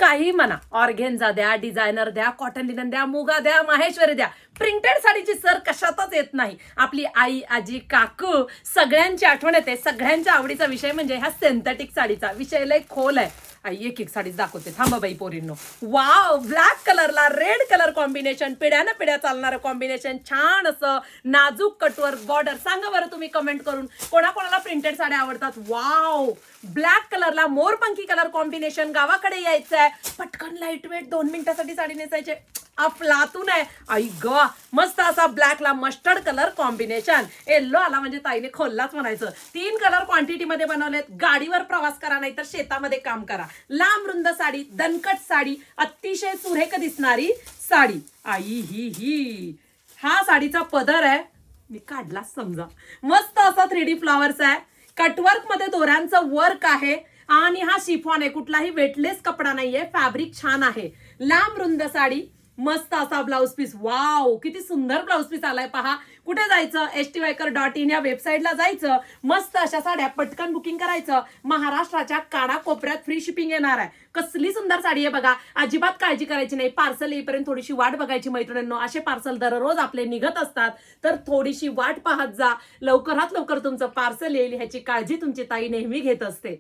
काही म्हणा, ऑर्गेन्झा द्या, डिझायनर द्या, कॉटन लिनन द्या, मुगा द्या, माहेश्वरी द्या, प्रिंटेड साडीची सर कशातच येत नाही. आपली आई, आजी, काकू सगळ्यांची आठवण येते. सगळ्यांच्या आवडीचा विषय म्हणजे ह्या सिंथेटिक साडीचा विषय लय खोल आहे. आई एक एक साडीच दाखवते, थांबा बाई पोरींनो. वाव, ब्लॅक कलरला रेड कलर कॉम्बिनेशन, पिढ्यानं पिढ्या चालणारं कॉम्बिनेशन, छान असं नाजूक कटवर बॉर्डर. सांगा बरं तुम्ही कमेंट करून कोणाकोणाला प्रिंटेड साड्या आवडतात. वाव, ब्लॅक कलरला मोरपंखी कलर कॉम्बिनेशन. गावाकडे यायचंय, पटकन लाईट वेट 2 मिनिटासाठी साडी नेसायचे, अफलातून आहे. आई ग, मस्त असा ब्लॅकला मस्टर्ड कलर कॉम्बिनेशन. येल्लो आला म्हणजे ताईने खोललाच म्हणायचं. 3 कलर क्वांटिटी मध्ये बनवलेत. गाडीवर प्रवास करा नाही तर शेतामध्ये काम करा. लांब रुंद साडी, दणकट साडी, अतिशय सुरेख दिसणारी साडी. आई ही हा साडीचा पदर आहे, मी काढला समजा. मस्त असा 3D फ्लॉवर्स आहे, कटवर्क मध्ये दोऱ्यांचं वर्क आहे आणि हा शिफॉन आहे, कुठलाही वेटलेस कपडा नाहीये, फॅब्रिक छान आहे. लांब रुंद साडी, मस्त असा ब्लाउज पीस. वाव, किती सुंदर ब्लाउज पीस आलाय पहा. कुठे जायचं, stviker.in या वेबसाईटला जायचं, मस्त अशा साड्या पटकन बुकिंग करायचं. महाराष्ट्राच्या कानाकोपऱ्यात फ्री शिपिंग येणार आहे. कसली सुंदर साडी आहे बघा. अजिबात काळजी करायची नाही, पार्सल येईपर्यंत थोडीशी वाट बघायची मैत्रिणींनो. असे पार्सल दररोज आपले निघत असतात, तर थोडीशी वाट पाहत जा. लवकरात लवकर तुमचं पार्सल येईल ह्याची काळजी तुमची ताई नेहमी घेत असते.